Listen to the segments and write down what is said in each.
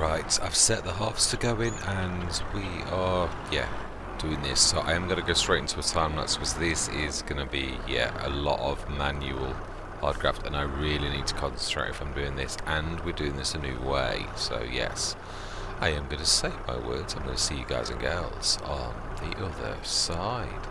Right, I've set the halves to go in and we are, doing this. So I am going to go straight into a time lapse because this is going to be, a lot of manual hard graft and I really need to concentrate if I'm doing this, and we're doing this a new way. So yes, I am going to say my words. I'm going to see you guys and girls on the other side.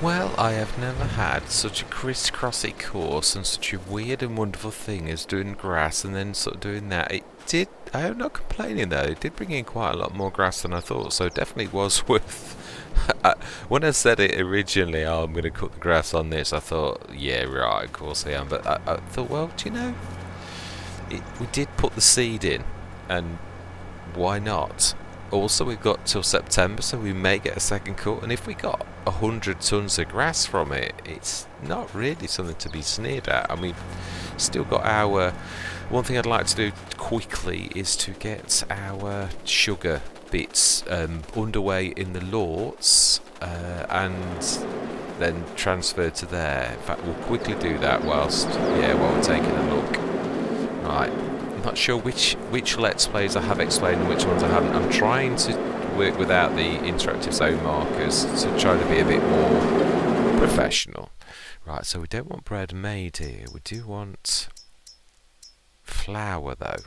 Well, I have never had such a crisscrossy course and such a weird and wonderful thing as doing grass and then sort of doing that. It did, I am not complaining though, it did bring in quite a lot more grass than I thought, so it definitely was worth. When I said it originally, oh, I'm going to cut the grass on this, I thought, yeah, right, of course I am, but I thought, well, do you know, we did put the seed in, and why not? Also, we've got till September, so we may get a second cut, and if we got 100 tons of grass from it, it's not really something to be sneered at. I mean, still got our... One thing I'd like to do quickly is to get our sugar bits underway in the Lords, and then transfer to there. In fact, we'll quickly do that while we're taking a look. Right. I'm not sure which Let's Plays I have explained and which ones I haven't. I'm trying to work without the interactive zone markers to try to be a bit more professional. Right, so we don't want bread made here. We do want flour though.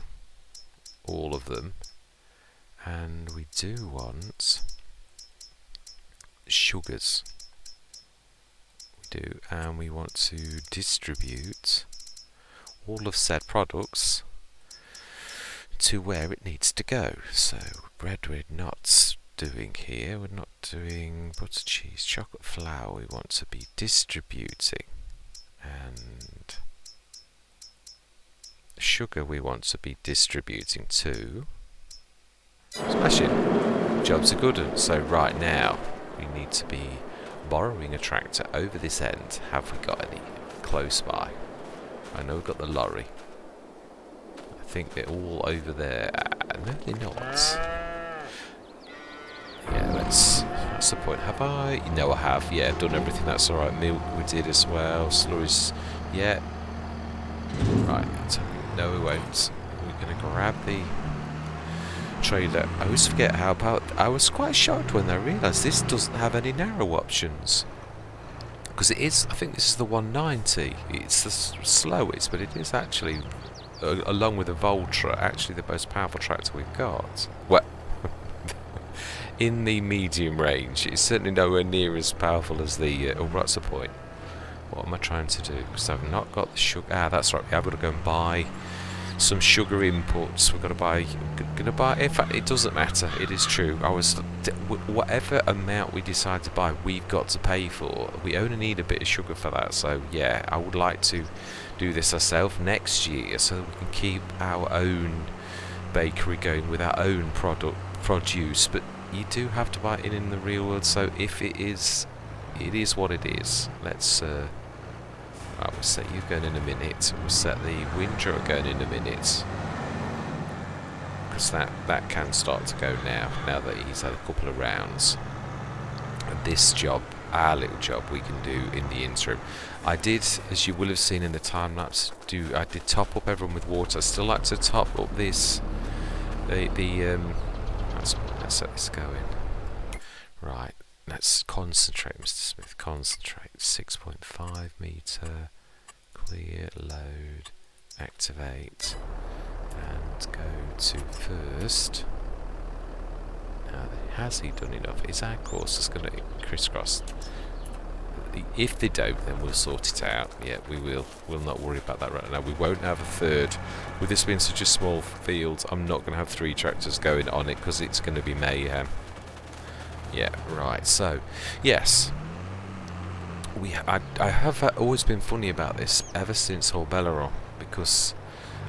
All of them. And we do want sugars. We do, and we want to distribute all of said products to where it needs to go. So bread we're not doing here, we're not doing butter, cheese, chocolate, flour. We want to be distributing, and sugar we want to be distributing to. Smashing. Job's a good one. So right now we need to be borrowing a tractor over this end. Have we got any close by? I know we've got the lorry. I think they're all over there. No, they're not. Yeah, what's the point? Have I? No, I have. Yeah, I've done everything. That's alright. Milk we did as well. Slurries. Yeah. Right. No, we won't. We're going to grab the trailer. I always forget how about... I was quite shocked when I realised this doesn't have any narrow options. Because it is... I think this is the 190. It's the slowest, but it is actually... along with the Voltra, actually the most powerful tractor we've got. Well, in the medium range, it's certainly nowhere near as powerful as the... oh, what's the point? What am I trying to do? Because I've not got the sugar... Ah, that's right, I've got to go and buy some sugar inputs. We've got to buy... In fact, it doesn't matter, it is true. Whatever amount we decide to buy, we've got to pay for. We only need a bit of sugar for that, so yeah, I would like to do this ourselves next year so that we can keep our own bakery going with our own produce, but you do have to buy it in the real world, so if it is what it is. Let's right, we'll set you going in a minute, we'll set the Windrower going in a minute, because that can start to go now that he's had a couple of rounds. And this job, our little job, we can do in the interim. I did, as you will have seen in the time lapse, I did top up everyone with water. I still like to top up this. Let's set this going. Right, let's concentrate, Mr. Smith. Concentrate. 6.5 meter. Clear. Load. Activate. And go to first. Now, has he done enough? Is our course just going to crisscross? If they don't, then we'll sort it out. Yeah, we will. We'll not worry about that right now. We won't have a third. With this being such a small field, I'm not going to have 3 tractors going on it because it's going to be mayhem. Yeah, right. So, yes. I have always been funny about this ever since Orbelleron, because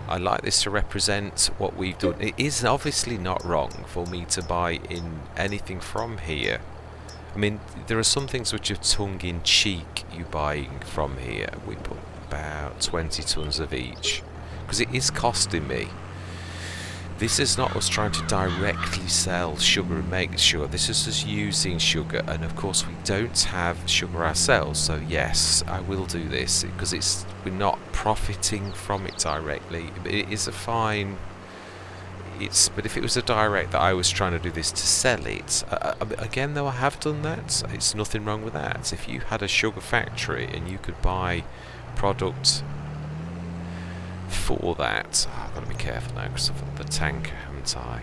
I like this to represent what we've done. It is obviously not wrong for me to buy in anything from here. I mean, there are some things which are tongue-in-cheek you buying from here. We put about 20 tons of each, because it is costing me. This is not us trying to directly sell sugar and make sugar. This is us using sugar, and of course we don't have sugar ourselves. So yes, I will do this because we're not profiting from it directly. It is a fine. But if it was a direct that I was trying to do this to sell it, again though I have done that, it's nothing wrong with that. If you had a sugar factory and you could buy product for that, I've got to be careful now because of the tank, haven't I?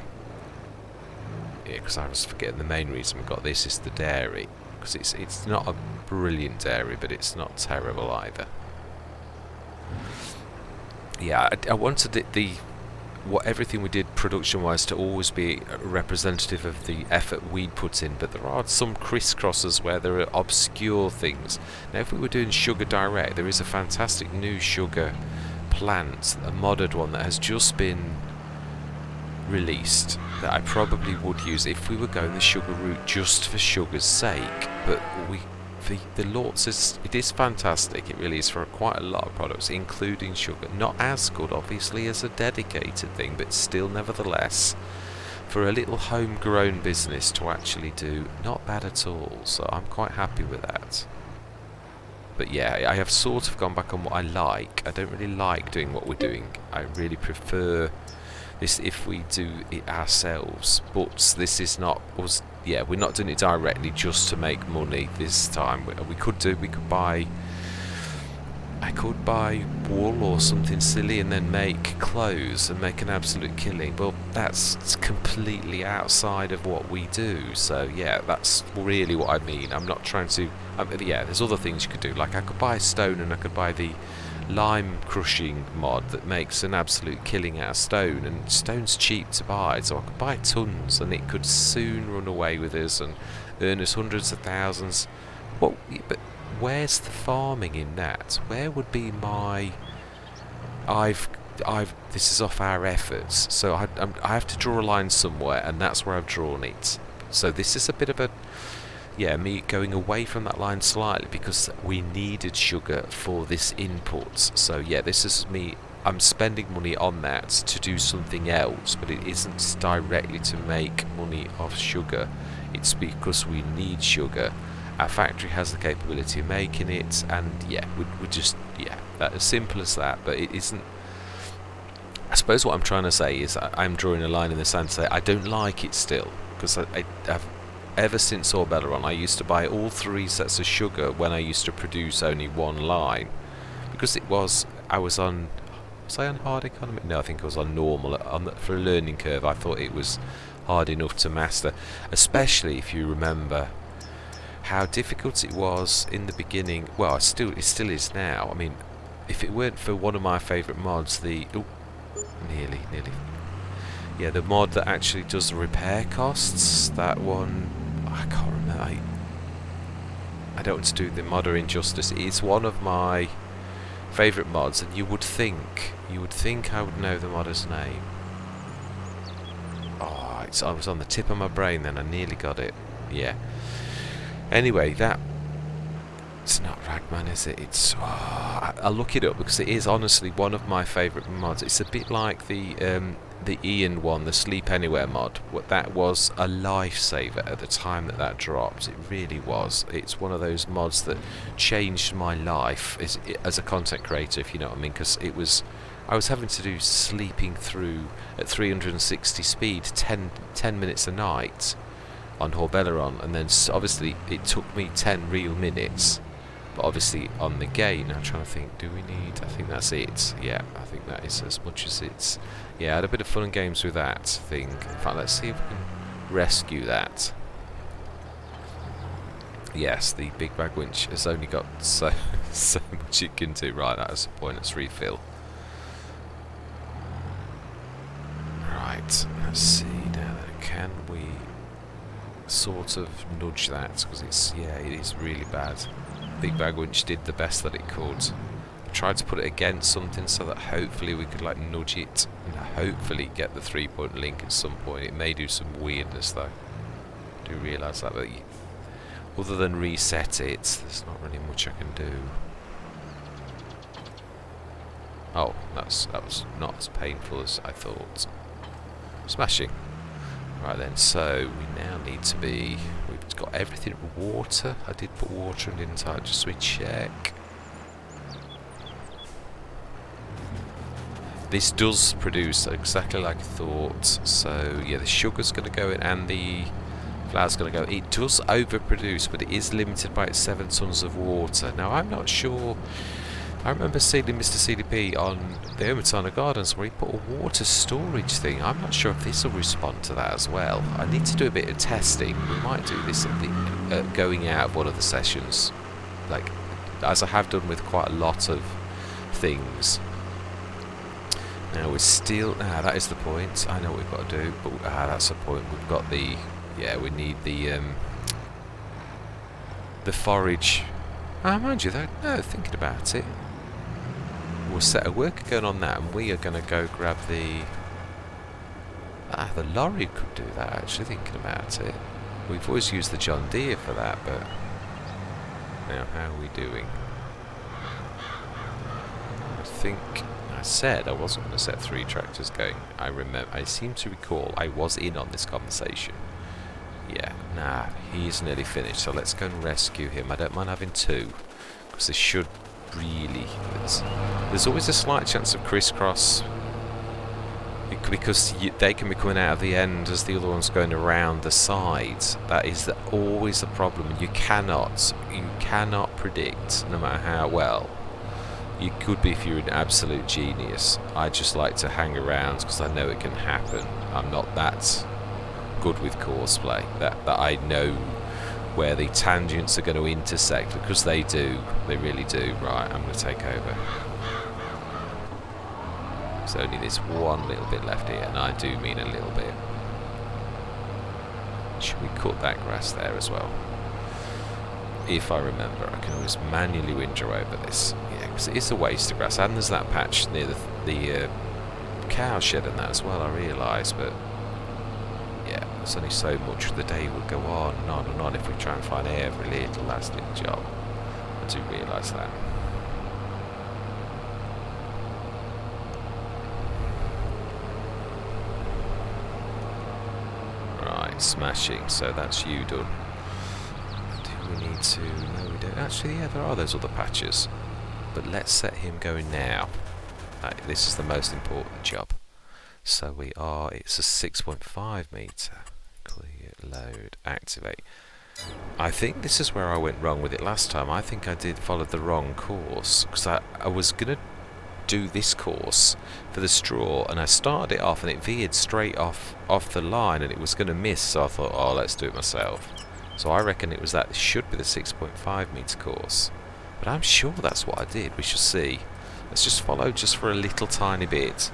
Yeah, because I was forgetting the main reason we got this is the dairy. because it's not a brilliant dairy, but it's not terrible either. Yeah, I wanted everything we did production-wise to always be representative of the effort we put in, but there are some crisscrosses where there are obscure things. Now, if we were doing sugar direct, there is a fantastic new sugar plant, a modded one that has just been released, that I probably would use if we were going the sugar route just for sugar's sake. But the Lortz it is fantastic. It really is for quite a lot of products, including sugar. Not as good, obviously, as a dedicated thing, but still, nevertheless, for a little homegrown business to actually do, not bad at all. So I'm quite happy with that. But yeah, I have sort of gone back on what I like. I don't really like doing what we're doing. I really prefer this if we do it ourselves. But this is not us. Yeah, we're not doing it directly just to make money this time. We could buy. I could buy wool or something silly and then make clothes and make an absolute killing. But that's completely outside of what we do. So yeah, that's really what I mean. I'm not trying to. Yeah, there's other things you could do. Like I could buy stone and I could buy the lime crushing mod that makes an absolute killing out of stone, and stone's cheap to buy, so I could buy tons and it could soon run away with us and earn us hundreds of thousands. Well, but where's the farming in that? Where would be my this is off our efforts, so I have to draw a line somewhere, and that's where I've drawn it. So this is a bit of a me going away from that line slightly, because we needed sugar for this input. So yeah, this is me. I'm spending money on that to do something else, but it isn't directly to make money off sugar. It's because we need sugar. Our factory has the capability of making it, and yeah, we're just that as simple as that. But it isn't. I suppose what I'm trying to say is I'm drawing a line in the sand to say I don't like it still, because I've ever since Orbelleron, I used to buy all 3 sets of sugar when I used to produce only one line, because I was on hard economy? No, I think I was on normal. For a learning curve, I thought it was hard enough to master, especially if you remember how difficult it was in the beginning. Well, it still is now. I mean, if it weren't for one of my favourite mods, nearly. Yeah, the mod that actually does the repair costs, that one, I can't remember. I don't want to do the modder injustice. It's one of my favourite mods, and you would think I would know the modder's name. Oh, I was on the tip of my brain then. I nearly got it. Yeah. Anyway, it's not Ragman, is it? I'll look it up, because it is honestly one of my favourite mods. It's a bit like the Ian one, the Sleep Anywhere mod. That was a lifesaver at the time that dropped. It really was. It's one of those mods that changed my life as a content creator, if you know what I mean, because I was having to do sleeping through at 360 speed 10 minutes a night on Orbelleron, and then obviously it took me 10 real minutes. But obviously on the game, I'm trying to think, do we need, I think that's it. Yeah, I think that is as much as it's. Yeah, I had a bit of fun and games with that thing. In fact, let's see if we can rescue that. Yes, the big bag winch has only got so much it can do. Right, that is the point. Let's refill. Right, let's see now. Can we sort of nudge that? Because it is really bad. Big bag winch did the best that it could. I tried to put it against something so that hopefully we could nudge it and hopefully get the 3-point link at some point. It may do some weirdness though. I do realise that, but other than reset it, there's not really much I can do. Oh, that was not as painful as I thought. Smashing. Right then, so we now need to be. We've got everything. Water. I did put water in, didn't I? Just so we check. This does produce exactly like I thought. So yeah, the sugar's going to go in and the flour's going to go. It does overproduce, but it is limited by its 7 tons of water. Now I'm not sure. I remember seeing Mr. CDP on the Omatana Gardens where he put a water storage thing. I'm not sure if this will respond to that as well. I need to do a bit of testing. We might do this at the going out of one of the sessions, like as I have done with quite a lot of things. Now we're still... that is the point. I know what we've got to do, but that's the point. We've got the... yeah, we need the forage. Mind you though, no, thinking about it, we'll set a worker going on that, and we are going to go grab the... the lorry could do that, actually, thinking about it. We've always used the John Deere for that, but... now, how are we doing? I think I said I wasn't going to set 3 tractors going. I seem to recall I was in on this conversation. Yeah, nah, he's nearly finished, so let's go and rescue him. I don't mind having 2, because this should really... there's always a slight chance of crisscross, because they can be coming out of the end as the other one's going around the sides. That is always the problem. You cannot predict, no matter how well. You could be if you're an absolute genius. I just like to hang around because I know it can happen. I'm not that good with courseplay that I know where the tangents are going to intersect, because they do, they really do. Right, I'm going to take over. There's only this one little bit left here, and I do mean a little bit. Should we cut that grass there as well? If I remember, I can always manually windrow over this. Yeah, because it is a waste of grass, and there's that patch near the cow shed and that as well, I realise, but yeah, there's only so much the day will go on and on and on if we try and find every little last little job. I do realise that. Right, smashing, so that's you done. Do we need to... no we don't. Actually, yeah, there are those other patches. But let's set him going now. This is the most important job. So we are, it's a 6.5 metre. Clear, load, activate. I think this is where I went wrong with it last time. I think I did follow the wrong course, because I was going to do this course for the straw, and I started it off and it veered straight off the line and it was going to miss, so I thought, oh, let's do it myself. So I reckon it was that. This should be the 6.5 metre course, but I'm sure that's what I did. We shall see. Let's just follow just for a little tiny bit,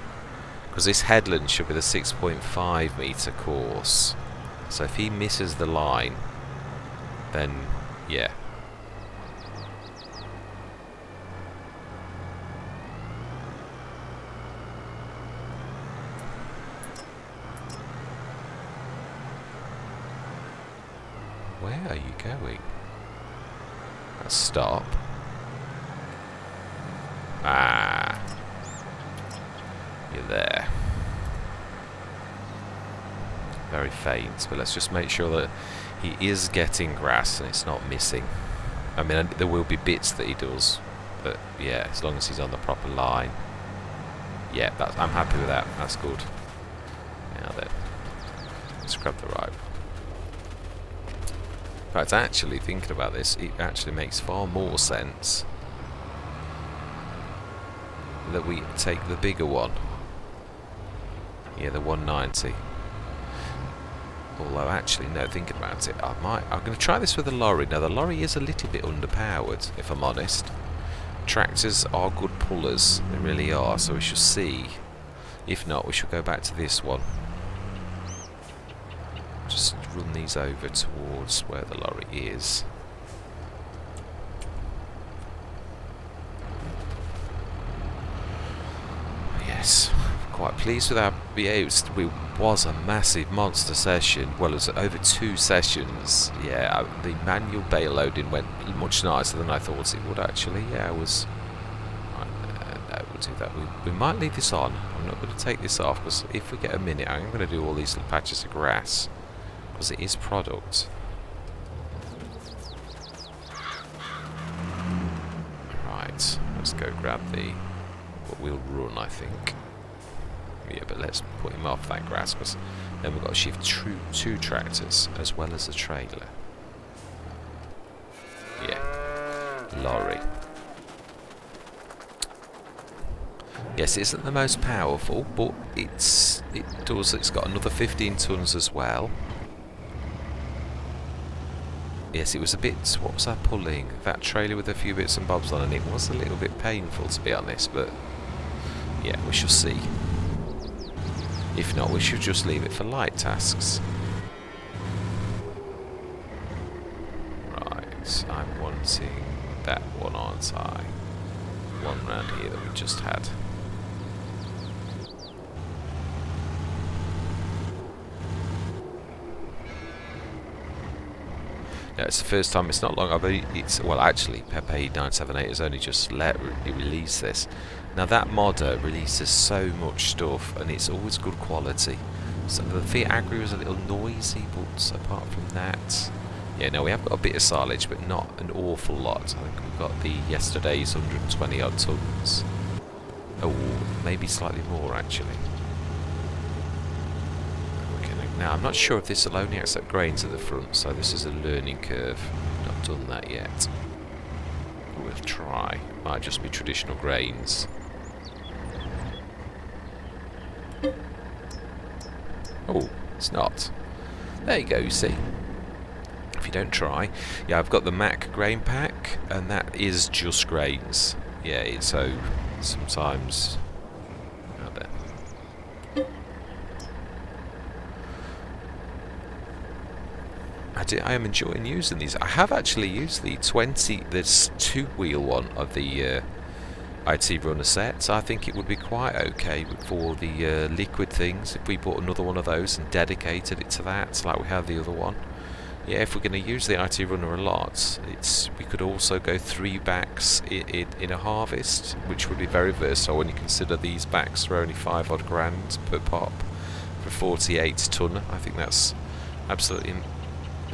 because this headland should be the 6.5 metre course. So if he misses the line, then yeah. Where are you going? Let's stop. Ah, you're there. Very faint, but let's just make sure that he is getting grass and it's not missing. I mean, there will be bits that he does, but yeah, as long as he's on the proper line. Yeah, I'm happy with that. That's good. Now then, let's grab the rope. In fact, actually, thinking about this, it actually makes far more sense that we take the bigger one. Yeah, the 190. Although, actually, no, thinking about it, I'm going to try this with the lorry. Now, the lorry is a little bit underpowered, if I'm honest. Tractors are good pullers, they really are, so we shall see. If not, we shall go back to this one. Just run these over towards where the lorry is. Yes, quite pleased with our... yeah, it was a massive monster session. Well, it was over 2 sessions. Yeah, the manual bale loading went much nicer than I thought it would, actually. Yeah, it was... no, we'll do that. We might leave this on. I'm not going to take this off, because if we get a minute, I'm going to do all these little patches of grass, because it is product. Right, let's go grab the... but we'll run, I think. Yeah, but let's put him off that grass, because then we've got to shift 2 tractors as well as a trailer. Yeah, lorry. Yes, it isn't the most powerful, but it's got another 15 tons as well. Yes, it was a bit, what was I pulling? That trailer with a few bits and bobs on, and it was a little bit painful to be honest, but yeah, we shall see. If not, we should just leave it for light tasks. Right, I'm wanting that one, aren't I? One round here that we just had. Yeah, it's the first time. It's not long. Well, actually, Pepe 978 has only just released this. Now that modder releases so much stuff, and it's always good quality. So the Fiat Agri was a little noisy, but apart from that, yeah, no, we have got a bit of silage, but not an awful lot. I think we've got the yesterday's 120 odd tons. Oh, maybe slightly more actually. Now, I'm not sure if this will only accept grains at the front, so this is a learning curve. Not done that yet. We'll try. Might just be traditional grains. Oh, it's not. There you go, you see. If you don't try. Yeah, I've got the Mac grain pack, and that is just grains. Yeah, so sometimes... out there. I am enjoying using these. I have actually used the 20, this two-wheel one of the IT runner set. I think it would be quite okay for the liquid things if we bought another one of those and dedicated it to that, like we have the other one. Yeah, if we're going to use the IT runner a lot, we could also go 3 backs in a harvest, which would be very versatile when you consider these backs are only 5 odd grand per pop for 48 tonne. I think that's absolutely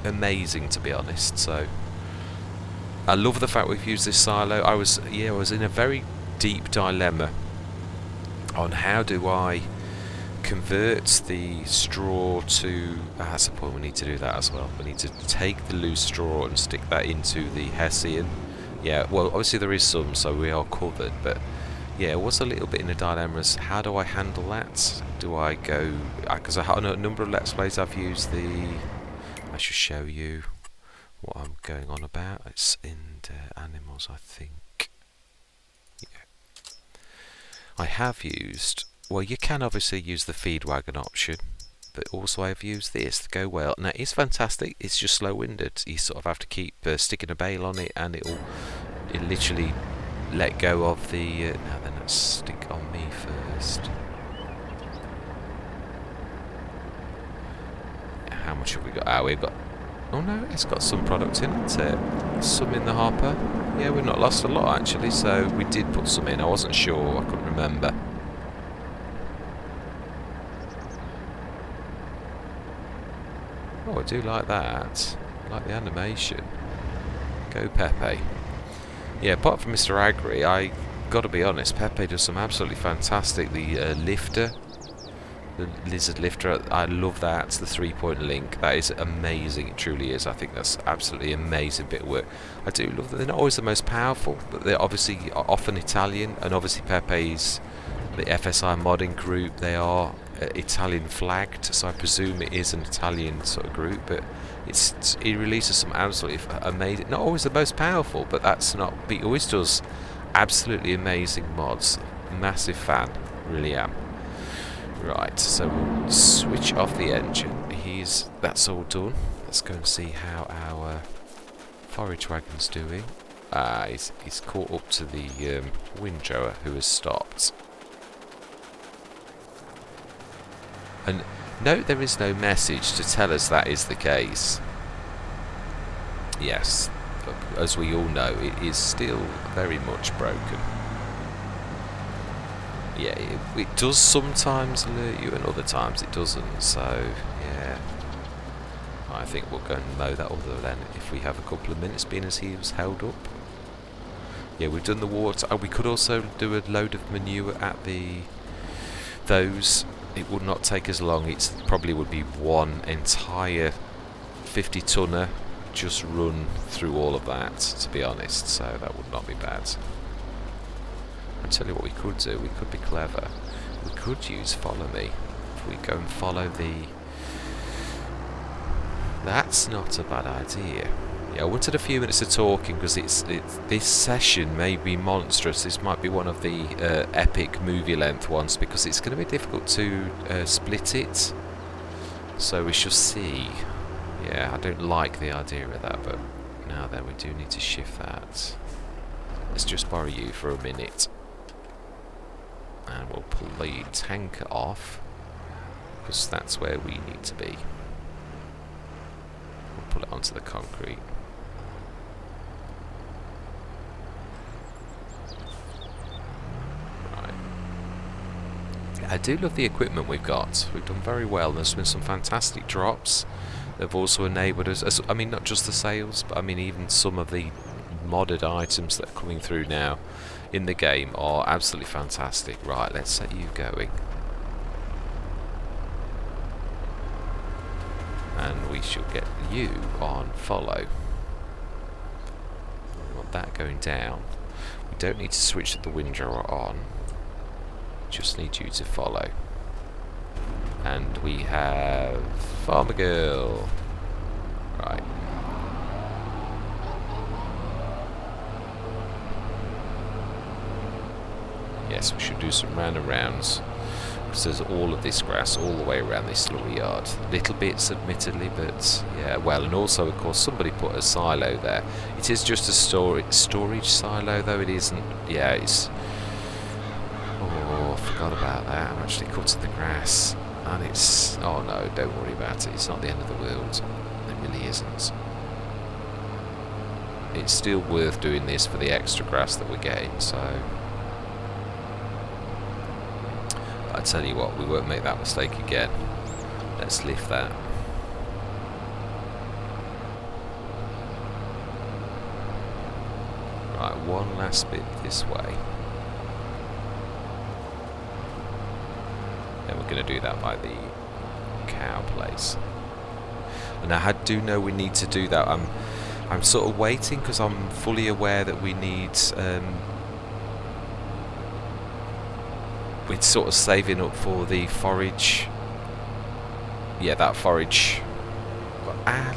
amazing, to be honest. So I love the fact we've used this silo. I was in a very deep dilemma on how do I convert the straw to... that's the point, we need to do that as well. We need to take the loose straw and stick that into the Hessian. Yeah, well, obviously there is some, so we are covered, but yeah, it was a little bit in a dilemma as how do I handle that? Do I go... because I have a number of Let's Plays I've used the... I should show you what I'm going on about. It's in animals, I think. Yeah. I have used... well, you can obviously use the feed wagon option, but also I've used this to go well. Now, it's fantastic. It's just slow-winded. You sort of have to keep sticking a bale on it, and it'll literally let go of the... now then, let's stick on me first. How much have we got? Ah, we've got... oh no, it's got some product in it. Some in the hopper. Yeah, we've not lost a lot actually, so we did put some in. I wasn't sure, I couldn't remember. Oh, I do like that. I like the animation. Go Pepe. Yeah, apart from Mr. Agri, I got to be honest, Pepe does some absolutely fantastic. The lifter. The lizard lifter, I love that. The 3-point link, that is amazing. It truly is. I think that's absolutely amazing bit of work. I do love that they're not always the most powerful, but they're obviously often Italian, and obviously Pepe's the FSI modding group. They are Italian flagged, so I presume it is an Italian sort of group. But it releases some absolutely amazing. Not always the most powerful, but that's not. But he always does absolutely amazing mods. Massive fan, really am. Right, so we'll switch off the engine. That's all done. Let's go and see how our forage wagon's doing. He's caught up to the windrower who has stopped. And note there is no message to tell us that is the case. Yes, but as we all know, it is still very much broken. Yeah, it does sometimes alert you and other times it doesn't, so yeah. I think we'll go and mow that other then if we have a couple of minutes, being as he was held up. Yeah, we've done the water. We could also do a load of manure at those. It would not take as long. It probably would be one entire 50-tonner just run through all of that, to be honest, so that would not be bad. tell you what we could do. We could be clever. We could use follow me. If we go and follow the... That's not a bad idea. Yeah, I wanted a few minutes of talking because this session may be monstrous. This might be one of the epic movie length ones because it's going to be difficult to split it. So we shall see. Yeah, I don't like the idea of that, but now then we do need to shift that. Let's just borrow you for a minute. And we'll pull the tanker off because that's where we need to be. We'll pull it onto the concrete. I do love the equipment we've got. We've done very well. There's been some fantastic drops. They've also enabled us, I mean, not just the sales, but I mean even some of the modded items that are coming through now in the game are absolutely fantastic. Right, let's set you going. And we shall get you on follow. We want that going down. We don't need to switch the windrower on. Just need you to follow. And we have Farmer Girl. Right. Yes, we should do some rounds because there's all of this grass all the way around this little yard. Little bits, admittedly, but yeah. Well, and also, of course, somebody put a silo there. It is just a storage silo, though. It isn't. Yeah, it's. Oh, I forgot about that. I'm actually cutting the grass. And it's... Oh no, don't worry about it. It's not the end of the world. It really isn't. It's still worth doing this for the extra grass that we're getting, so... But I tell you what, we won't make that mistake again. Let's lift that. Right, one last bit this way. Then we're going to do that by the cow place. And I do know we need to do that. I'm sort of waiting because I'm fully aware that we need... we're sort of saving up for the forage. Yeah, that forage.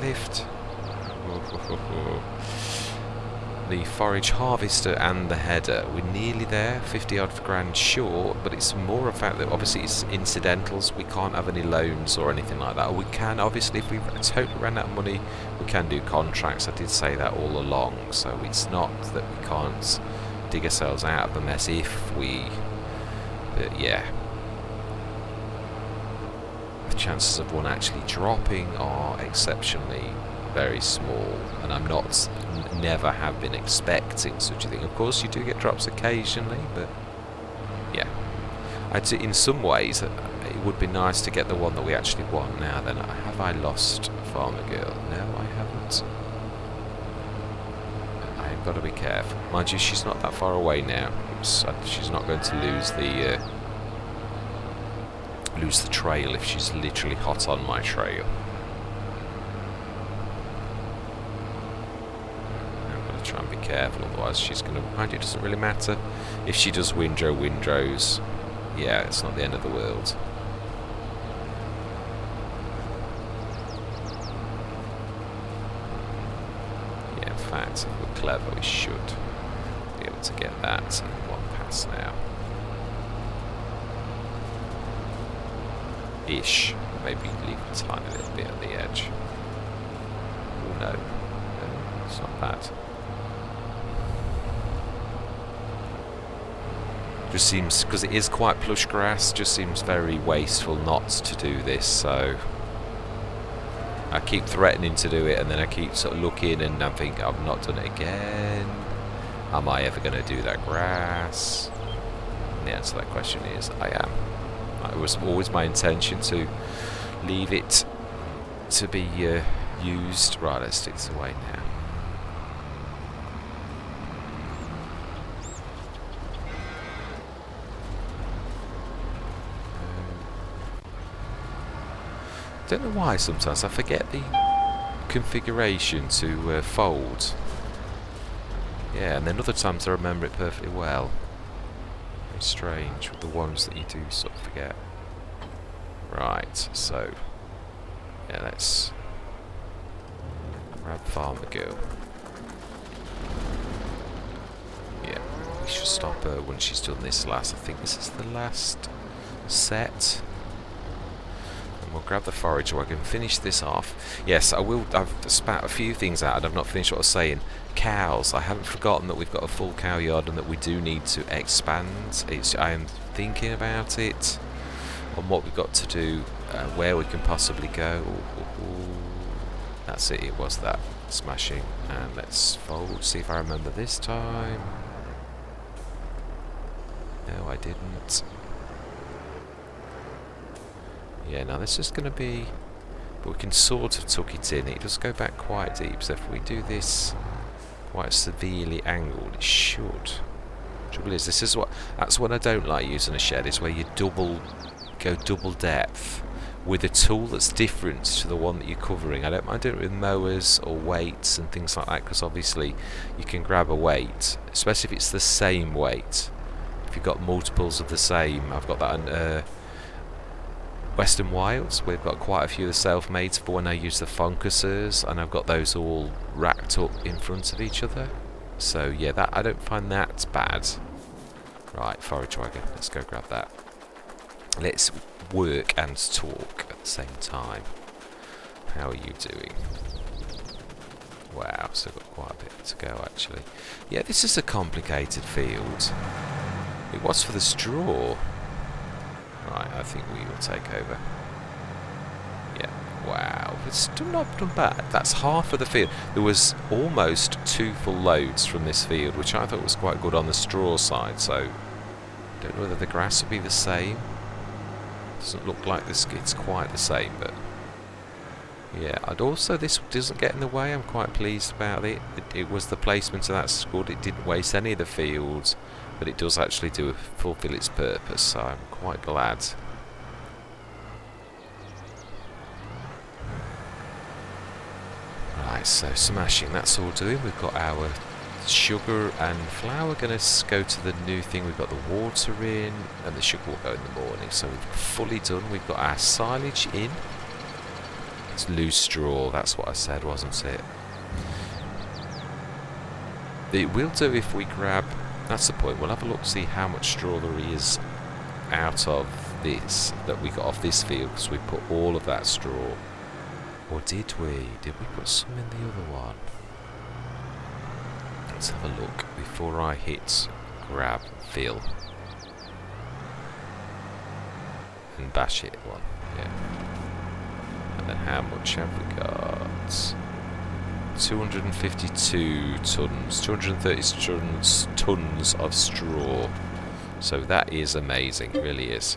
Lift. The forage harvester and the header. We're nearly there, 50 odd grand short, but it's more a fact that obviously it's incidentals. We can't have any loans or anything like that. Or we can, obviously, if we totally ran out of money, we can do contracts. I did say that all along, so it's not that we can't dig ourselves out of the mess if we... But yeah. The chances of one actually dropping are exceptionally very small, and I'm not... never have been expecting such a thing. Of course you do get drops occasionally, but yeah, I'd say in some ways it would be nice to get the one that we actually want. Now then, have I lost Farmer Girl? No, I haven't. I've got to be careful. Mind you, she's not that far away now. She's not going to lose the trail if she's literally hot on my trail. Try and be careful, otherwise she's going to... Mind you, it doesn't really matter. If she does windrows, yeah, it's not the end of the world. Yeah, in fact, if we're clever, we should be able to get that in one pass now. Ish. Maybe leave a tiny little bit at the edge. Oh no. No, it's not bad. Just seems, because it is quite plush grass, just seems very wasteful not to do this, so I keep threatening to do it and then I keep sort of looking and I think I've not done it again. Am I ever going to do that grass? And the answer to that question is I am. It was always my intention to leave it to be used. Right, let's stick this away now. Don't know why sometimes I forget the configuration to fold. Yeah, and then other times I remember it perfectly well. strange with the ones that you do sort of forget. Right, so yeah, let's grab Farmer Girl. Yeah, we should stop her when she's done this last. I think this is the last set. And we'll grab the forage wagon, finish this off. Yes, I've spat a few things out and I've not finished what I was saying. Cows. I haven't forgotten that we've got a full cow yard and that we do need to expand. I am thinking about it, on what we've got to do, where we can possibly go. That's it, it was that. Smashing. And let's fold, see if I remember this time. No, I didn't. Yeah, now this is going to be... But we can sort of tuck it in. It does go back quite deep, so if we do this quite severely angled, it should. Trouble is, this is what... That's what I don't like using a shed, is where you go double depth with a tool that's different to the one that you're covering. I don't mind doing it with mowers or weights and things like that, because obviously you can grab a weight, especially if it's the same weight. If you've got multiples of the same, I've got that on Western Wilds. We've got quite a few of the self-mades for when I use the Focussers, and I've got those all racked up in front of each other. So yeah, that I don't find that bad. Right, forage wagon, let's go grab that. Let's work and talk at the same time. How are you doing? Wow, so got quite a bit to go actually. Yeah, this is a complicated field. It was for the straw. Right, I think we will take over. Yeah, wow, it's not done bad. That's half of the field. There was almost 2 full loads from this field, which I thought was quite good on the straw side, so I don't know whether the grass will be the same. Doesn't look like this, it's quite the same, but yeah. And also this doesn't get in the way. I'm quite pleased about it. It was the placement, so that's good. It didn't waste any of the fields, but it does actually fulfill its purpose, so I'm quite glad. Right, so smashing, that's all doing. We've got our sugar and flour. Going to go to the new thing. We've got the water in, and the sugar will go in the morning. So we've fully done. We've got our silage in. It's loose straw. That's what I said, wasn't it? It will do if we grab. That's the point. We'll have a look, see how much straw there is out of this that we got off this field, because we put all of that straw. Or did we? Did we put some in the other one? Let's have a look before I hit grab, fill, and bash it one. Yeah. And then how much have we got? 252 tons, 230 tons of straw. So that is amazing, it really is.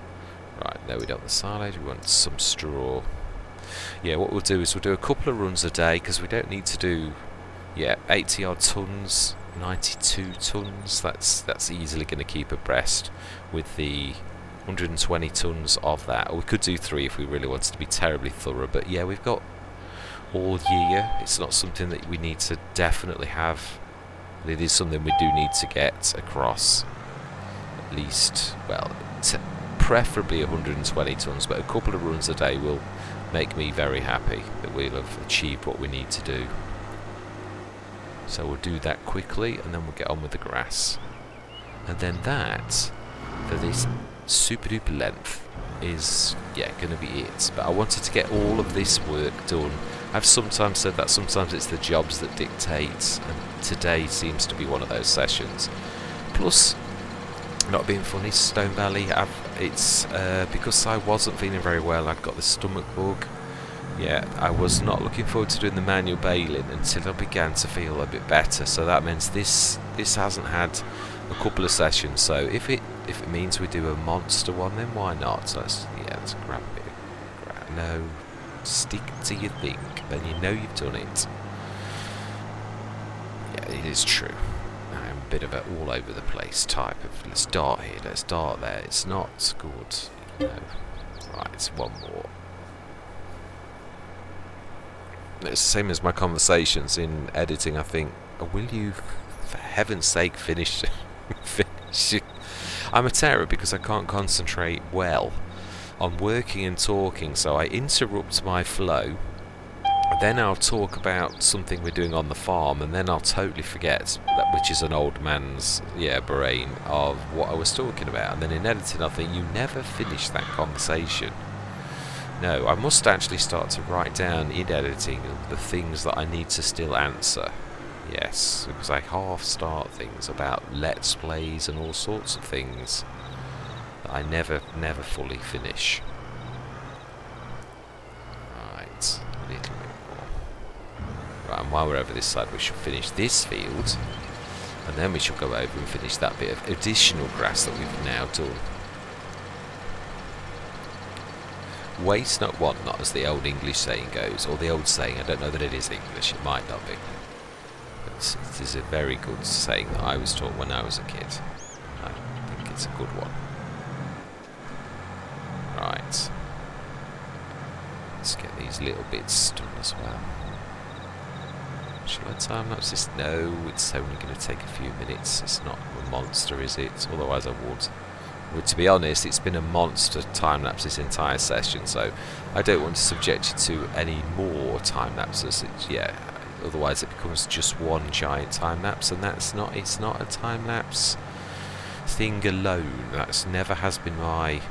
Right, now we don't want the silage, we want some straw. Yeah, what we'll do is we'll do a couple of runs a day, because we don't need to do, yeah, 80 odd tons, 92 tons. That's easily going to keep abreast with the 120 tons of that. Or we could do 3 if we really wanted to be terribly thorough, but yeah, we've got all year. It's not something that we need to definitely have. It is something we do need to get across. At least, well, preferably 120 tons, but a couple of runs a day will make me very happy that we'll have achieved what we need to do. So we'll do that quickly, and then we'll get on with the grass. And then that, for this super duper length, is, yeah, going to be it. But I wanted to get all of this work done. I've sometimes said that sometimes it's the jobs that dictate, and today seems to be one of those sessions. Plus, not being funny, Stone Valley, it's because I wasn't feeling very well. I've got the stomach bug. Yeah, I was not looking forward to doing the manual baling until I began to feel a bit better. So that means this hasn't had a couple of sessions. So if it means we do a monster one, then why not? So let's grab a bit. No, stick to your thing. Then you know you've done it. Yeah, it is true. I'm a bit of an all over the place type of, let's dart here, let's dart there. It's not good. No. Right, it's one more. It's the same as my conversations in editing. I think, will you, for heaven's sake, finish? I'm a terror because I can't concentrate well on working and talking, so I interrupt my flow. Then I'll talk about something we're doing on the farm, and then I'll totally forget, which is an old man's brain, of what I was talking about. And then in editing, I think, you never finish that conversation. No, I must actually start to write down in editing the things that I need to still answer. Yes, because I half start things about let's plays and all sorts of things that I never fully finish. Right, a little bit more. Right, and while we're over this side, we should finish this field, and then we shall go over and finish that bit of additional grass that we've now done. Waste not, want not, as the old English saying goes, or the old saying. I don't know that it is English, it might not be. But it is a very good saying that I was taught when I was a kid. I think it's a good one. Right. Let's get these little bits done as well. Shall I time lapse this? No, it's only going to take a few minutes. It's not a monster, is it? Otherwise I would. But to be honest, it's been a monster time lapse this entire session, so I don't want to subject you to any more time lapses. Otherwise it becomes just one giant time lapse, and it's not a time lapse thing alone. That's never has been my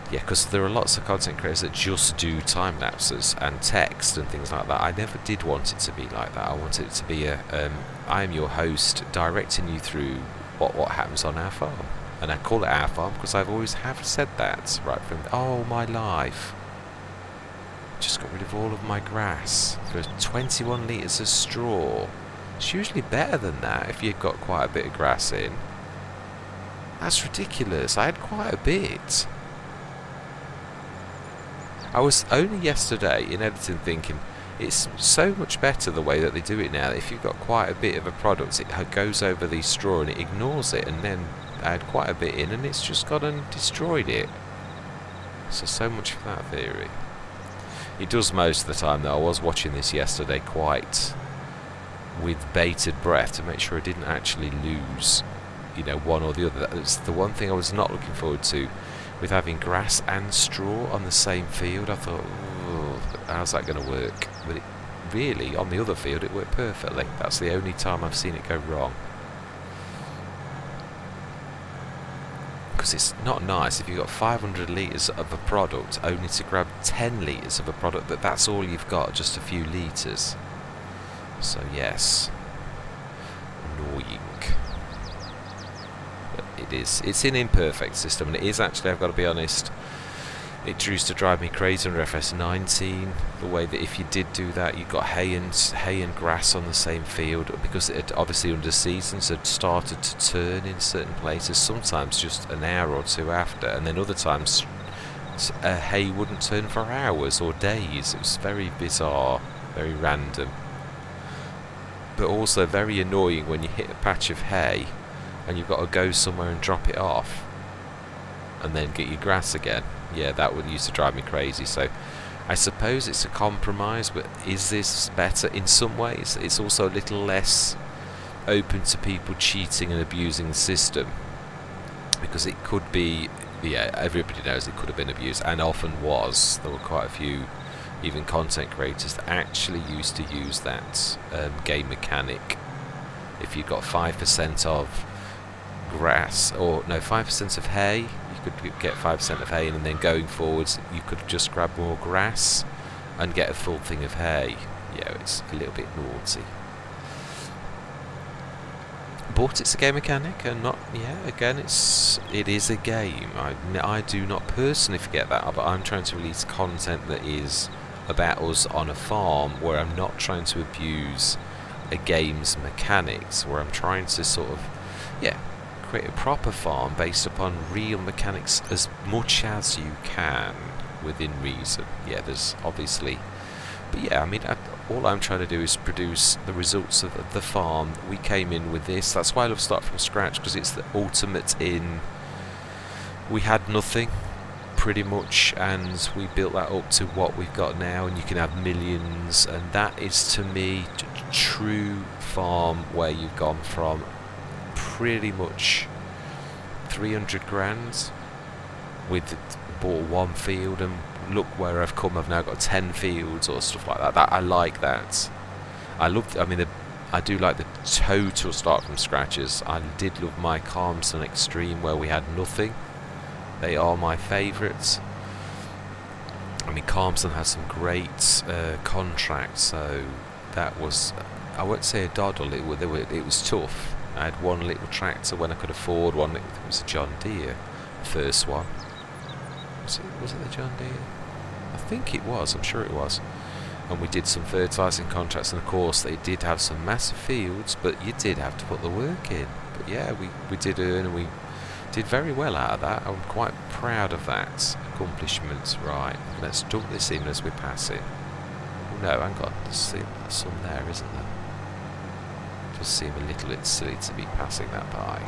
because there are lots of content creators that just do time lapses and text and things like that. I never did want it to be like that. I wanted it to be I am your host directing you through what happens on our farm. And I call it our farm because I've always have said that right from my life. Just got rid of all of my grass for 21 litres of straw. It's usually better than that if you've got quite a bit of grass in. That's ridiculous. I had quite a bit. I was only yesterday in editing thinking it's so much better the way that they do it now. If you've got quite a bit of a product, it goes over the straw and it ignores it, and then I had quite a bit in and it's just gone and destroyed it. So much for that theory. It does most of the time though. I was watching this yesterday quite with bated breath to make sure I didn't actually lose one or the other. That's the one thing I was not looking forward to with having grass and straw on the same field. I thought, how's that going to work? But it really, on the other field, it worked perfectly. That's the only time I've seen it go wrong. Because it's not nice if you've got 500 litres of a product only to grab 10 litres of a product that's all you've got, just a few litres. So yes, annoying. But it's an imperfect system, and it is actually, I've got to be honest, it used to drive me crazy under FS19, the way that if you did do that, you got hay and grass on the same field, because it obviously under seasons had started to turn in certain places, sometimes just an hour or two after, and then other times hay wouldn't turn for hours or days. It was very bizarre, very random, but also very annoying when you hit a patch of hay and you've got to go somewhere and drop it off and then get your grass again. Yeah, that would used to drive me crazy. So I suppose it's a compromise, but is this better? In some ways it's also a little less open to people cheating and abusing the system, because it could be, everybody knows it could have been abused, and often was. There were quite a few even content creators that actually used to use that game mechanic. If you got 5% of grass, or no, 5% of hay, you could get 5% of hay, and then going forwards you could just grab more grass and get a full thing of hay. Yeah, it's a little bit naughty, but it's a game mechanic, and not, again, it is a game. I do not personally forget that, but I'm trying to release content that is about us on a farm, where I'm not trying to abuse a game's mechanics, where I'm trying to sort of create a proper farm based upon real mechanics as much as you can within reason. There's obviously, but I mean, all I'm trying to do is produce the results of the farm. We came in with this. That's why I love Start From Scratch, because it's the ultimate in, we had nothing pretty much, and we built that up to what we've got now, and you can have millions, and that is to me true farm, where you've gone from pretty much 300 grand with bought one field, and look where I've come. I've now got 10 fields or stuff like that. I like that. I do like the total start from scratches. I did love my Calmston Extreme where we had nothing. They are my favourites. I mean, Calmston has some great contracts, so that was, I won't say a doddle, it was tough. I had one little tractor when I could afford one. It was a John Deere, the first one. Was it the John Deere? I think it was, I'm sure it was. And we did some fertilising contracts, and of course they did have some massive fields, but you did have to put the work in. But yeah, we did earn, and we did very well out of that. I'm quite proud of that accomplishment. Right, let's dump this in as we pass it. Oh, no, hang on, there's some there, isn't there? Does seem a little bit silly to be passing that by.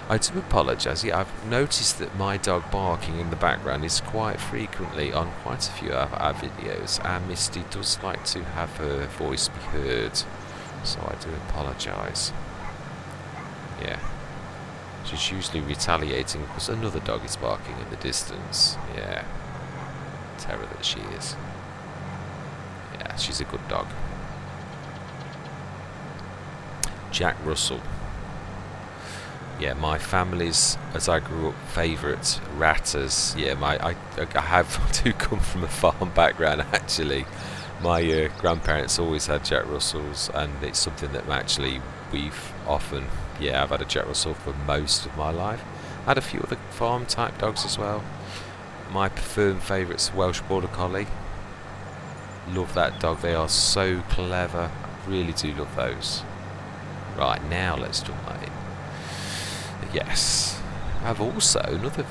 I do apologise. Yeah, I've noticed that my dog barking in the background is quite frequently on quite a few of our videos, and Misty does like to have her voice be heard, so I do apologise. Yeah, she's usually retaliating because another dog is barking in the distance. Yeah, terror that she is. Yeah, she's a good dog. Jack Russell. Yeah, my family's, as I grew up, favourite ratters. Yeah, I do come from a farm background actually. My grandparents always had Jack Russells, and it's something that we've often, I've had a Jack Russell for most of my life. I had a few other farm type dogs as well. My preferred favourite's Welsh Border Collie. Love that dog, they are so clever. I really do love those. Right, now let's do that in. Yes, I've also another.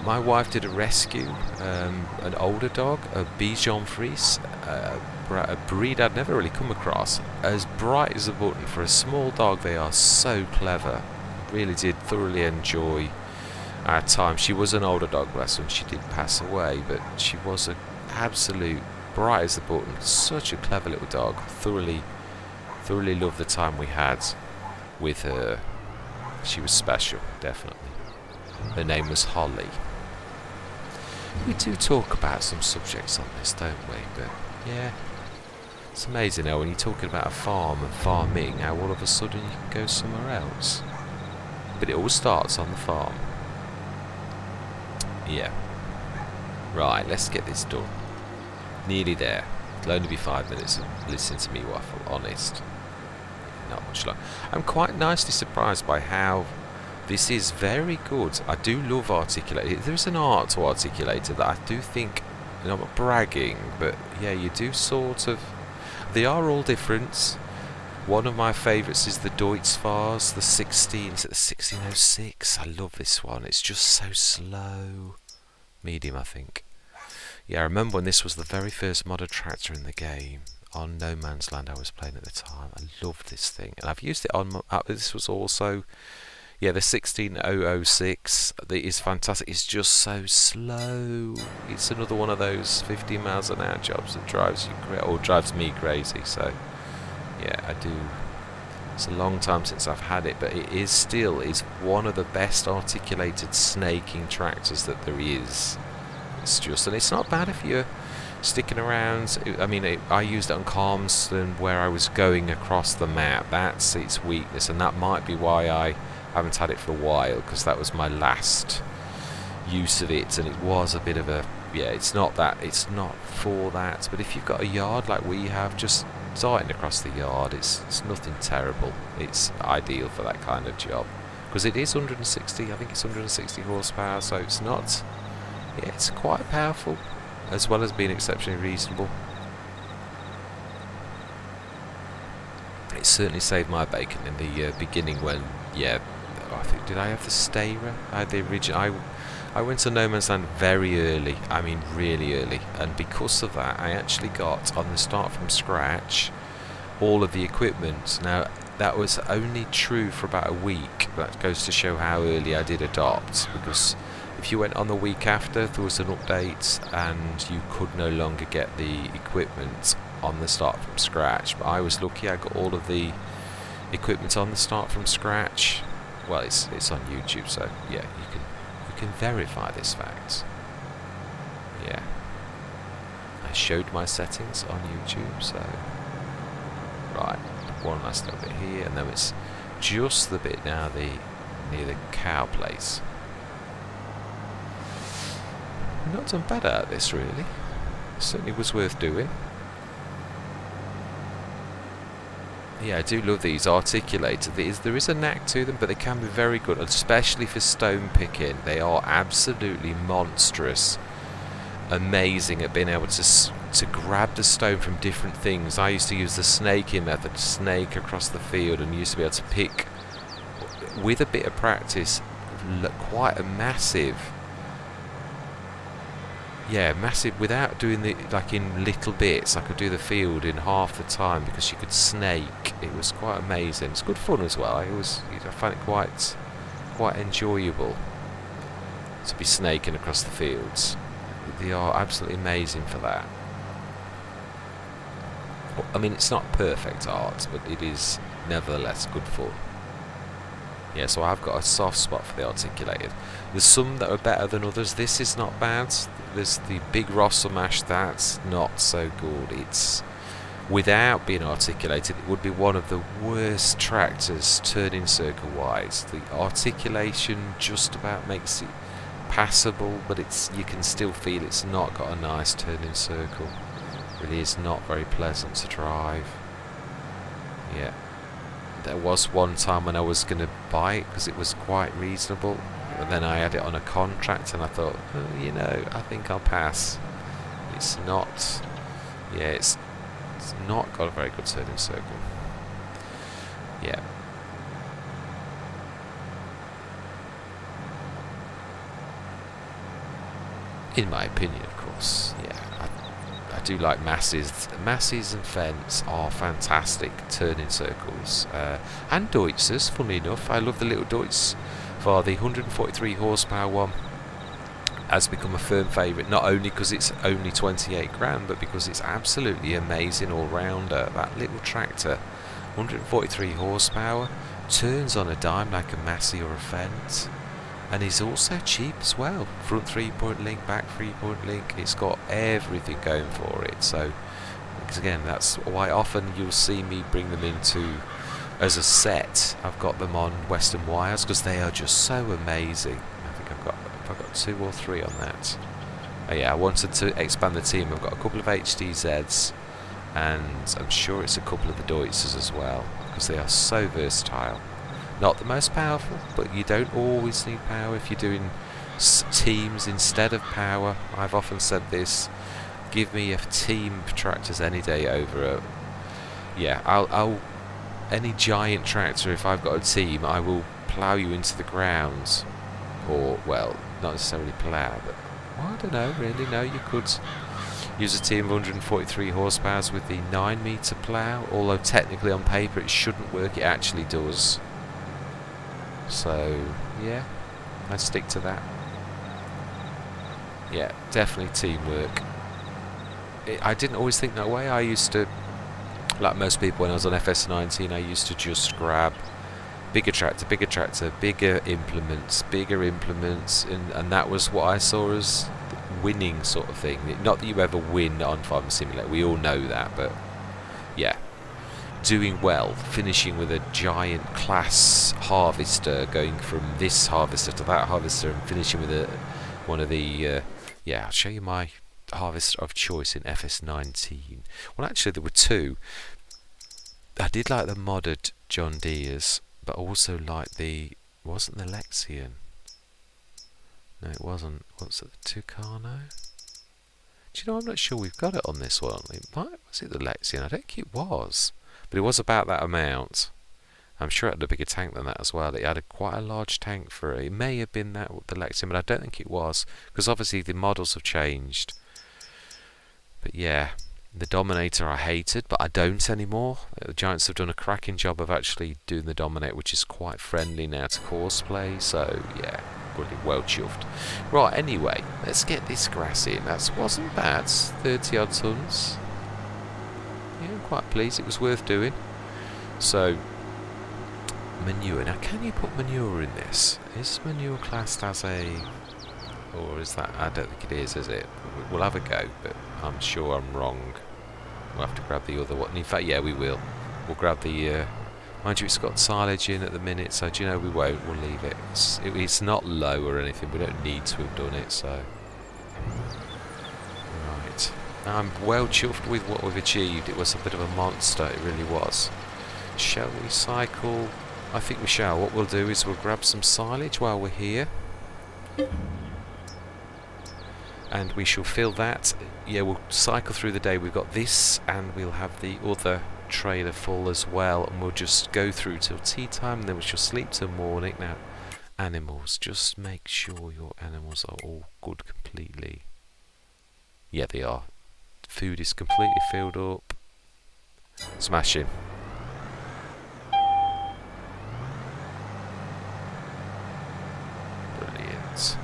My wife did a rescue, an older dog, a Bichon Frise, a breed I'd never really come across. As bright as a button for a small dog, they are so clever. Really did thoroughly enjoy our time. She was an older dog, bless her, and she did pass away, but she was an absolute bright as a button. Such a clever little dog. Thoroughly loved the time we had with her. She was special, definitely. Her name was Holly. We do talk about some subjects on this, don't we? But yeah, it's amazing how when you're talking about a farm and farming, how all of a sudden you can go somewhere else. But it all starts on the farm. Yeah. Right, let's get this done. Nearly there. It'll only be 5 minutes of listening to me waffle, honest. Not much long. I'm quite nicely surprised by how this is very good. I do love articulated. There's an art to articulated that I do think, I'm not bragging, but yeah, you do sort of. They are all different. One of my favourites is the Deutz-Fars, the 16. Is it the 1606? I love this one. It's just so slow. Medium, I think. Yeah, I remember when this was the very first modded tractor in the game. On No Man's Land I was playing at the time. I loved this thing, and I've used it on. This was also, the 16006. That is fantastic. It's just so slow. It's another one of those 50 miles an hour jobs that drives me crazy. So yeah, I do. It's a long time since I've had it, but it is one of the best articulated snaking tractors that there is. It's just, and it's not bad if you're sticking around. I mean, I used it on Calmston where I was going across the map. That's its weakness, and that might be why I haven't had it for a while, because that was my last use of it, and it was a bit of a, it's not for that. But if you've got a yard like we have, just darting across the yard, it's nothing terrible. It's ideal for that kind of job, because it is 160, I think it's 160 horsepower, so it's not, it's quite powerful, as well as being exceptionally reasonable. It certainly saved my bacon in the beginning when, I think, did I have the Steyr? I had the original. I went to No Man's Land very early, I mean really early, and because of that I actually got, on the start from scratch, all of the equipment. Now that was only true for about a week. That goes to show how early I did adopt, because if you went on the week after, there was an update and you could no longer get the equipment on the start from scratch. But I was lucky, I got all of the equipment on the start from scratch. Well, it's on YouTube, so yeah, you can verify this fact. Yeah, I showed my settings on YouTube, so right, one last little bit here, and then it's just the bit now near the cow place. Not done bad at this, really. Certainly was worth doing. Yeah, I do love these articulated. There is a knack to them, but they can be very good, especially for stone picking. They are absolutely monstrous. Amazing at being able to grab the stone from different things. I used to use the snaking method, snake across the field, and used to be able to pick, with a bit of practice, quite a massive, massive, without doing the, like in little bits. I could do the field in half the time because you could snake. It was quite amazing. It's good fun as well. I find it quite enjoyable to be snaking across the fields. They are absolutely amazing for that. I mean, it's not perfect art, but it is nevertheless good fun. Yeah, so I've got a soft spot for the articulated. There's some that are better than others. This is not bad. There's the big Rossel mash, that's not so good. It's, without being articulated, it would be one of the worst tractors turning circle wise. The articulation just about makes it passable, but you can still feel it's not got a nice turning circle. It really is not very pleasant to drive. Yeah. There was one time when I was going to buy it because it was quite reasonable, and then I had it on a contract and I thought, oh, I think I'll pass. It's not, it's not got a very good turning circle. Yeah. In my opinion, of course, yeah. I do like masses. Masses and fence are fantastic turning circles. And Deutzers, funnily enough. I love the little Deutz for the 143 horsepower one. Has become a firm favourite, not only because it's only 28 grand, but because it's absolutely amazing all-rounder. That little tractor, 143 horsepower, turns on a dime like a Massey or a Fendt. And is also cheap as well. Front 3-point link, back 3-point link. It's got everything going for it. So, because again, that's why often you'll see me bring them into as a set. I've got them on Western wires because they are just so amazing. I think I've got 2 or 3 on that. Oh yeah, I wanted to expand the team. I've got a couple of HDZs, and I'm sure it's a couple of the Deutzers as well because they are so versatile. Not the most powerful, but you don't always need power if you're doing teams instead of power. I've often said this: give me a team of tractors any day over I'll any giant tractor. If I've got a team, I will plough you into the ground, or well, not necessarily plough, but well, I don't know. Really, no, you could use a team of 143 horsepower with the 9-metre plough. Although technically on paper it shouldn't work, it actually does. So, yeah, I stick to that. Yeah, definitely teamwork. I didn't always think that way. I used to, like most people when I was on FS19, I used to just grab bigger tractor, bigger implements, and that was what I saw as winning sort of thing. Not that you ever win on Farm Simulator, we all know that, but yeah. Doing well, finishing with a giant class harvester, going from this harvester to that harvester, and finishing with one of the I'll show you my harvester of choice in FS19. Well, actually there were 2. I did like the modded John Deere's, but also like wasn't the Lexion? No, it wasn't. What's it, the Tucano? Do you know, I'm not sure we've got it on this one. Was it the Lexion? I don't think it was. But it was about that amount. I'm sure it had a bigger tank than that as well. It had quite a large tank for it. It may have been that the Lexion, but I don't think it was, because obviously the models have changed. But yeah, the Dominator I hated, but I don't anymore. The Giants have done a cracking job of actually doing the Dominator, which is quite friendly now to courseplay. So yeah, really well chuffed. Right, anyway, let's get this grass in. That wasn't bad. 30 odd tons. Yeah, I'm quite pleased. It was worth doing. So Manure. Now, can you put manure in this? Is manure classed as a... Or is that... I don't think it is it? We'll have a go, but I'm sure I'm wrong. We'll have to grab the other one. In fact, yeah, we will. We'll grab the... mind you, it's got silage in at the minute, so do you know we won't. We'll leave it. It's not low or anything. We don't need to have done it, so... Right. Now, I'm well chuffed with what we've achieved. It was a bit of a monster. It really was. Shall we cycle? I think we shall. What we'll do is we'll grab some silage while we're here. And we shall fill that. Yeah, we'll cycle through the day. We've got this, and we'll have the other trailer full as well. And we'll just go through till tea time, and then we shall sleep till morning. Now, animals, just make sure your animals are all good completely. Yeah, they are. Food is completely filled up. Smashing. Brilliant.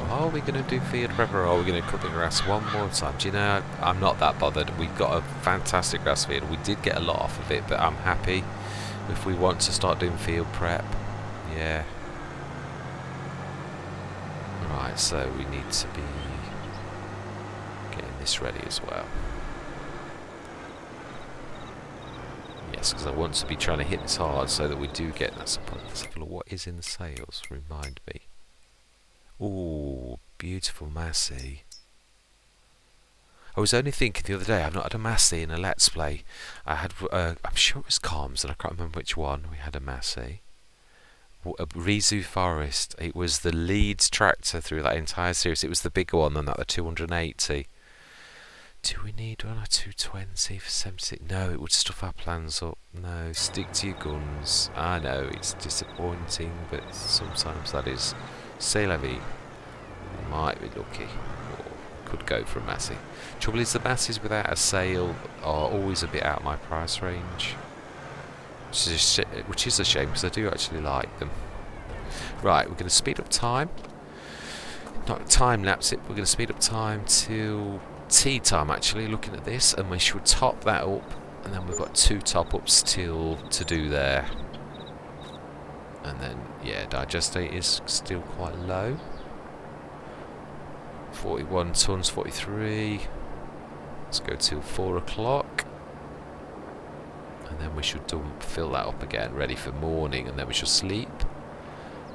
Are we going to do field prep, or are we going to cut the grass one more time? Do you know, I'm not that bothered. We've got a fantastic grass field. We did get a lot off of it, but I'm happy if we want to start doing field prep. Yeah. Right, so we need to be getting this ready as well. Yes, because I want to be trying to hit this hard so that we do get that support. Let's have a look. What is in the sales? Remind me. Ooh, beautiful Massey. I was only thinking the other day, I've not had a Massey in a Let's Play. I had, I'm sure it was Comms, and I can't remember which one we had a Massey. A Rizu Forest. It was the lead tractor through that entire series. It was the bigger one than that, the 280. Do we need one or 220 for 70? No, it would stuff our plans up. No, stick to your guns. I know, it's disappointing, but sometimes that is c'est la vie. Might be lucky. Or could go for a Massey. Trouble is, the Masseys without a sail are always a bit out of my price range. Which is a shame, because I do actually like them. Right, we're going to speed up time. Not time lapse it, we're going to speed up time till tea time, actually, looking at this, and we should top that up, and then we've got 2 top-ups to do there. And then, yeah, digestate is still quite low. 41 tons, 43. Let's go till 4 o'clock. And then we should fill that up again, ready for morning, and then we should sleep.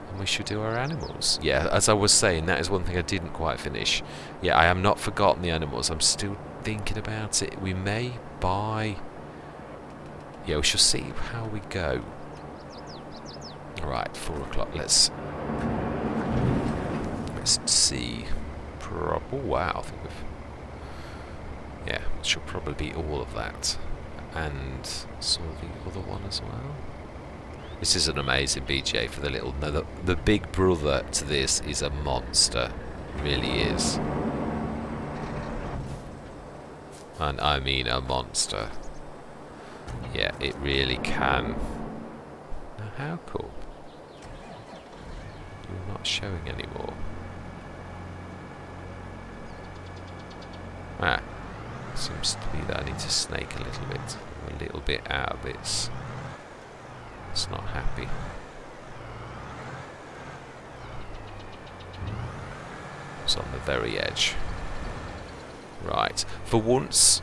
And we should do our animals. Yeah, as I was saying, that is one thing I didn't quite finish. Yeah, I have not forgotten the animals. I'm still thinking about it. We may buy... Yeah, we shall see how we go. Alright, 4 o'clock. Let's see. Oh, wow, I think we've... Yeah, it should probably be all of that. And saw the other one as well. This is an amazing BGA for the little... No, the big brother to this is a monster. Really is. And I mean a monster. Yeah, it really can. Now, how cool. You're not showing anymore. Ah. Seems to be that I need to snake a little bit out of this. It's not happy. It's on the very edge. Right, for once,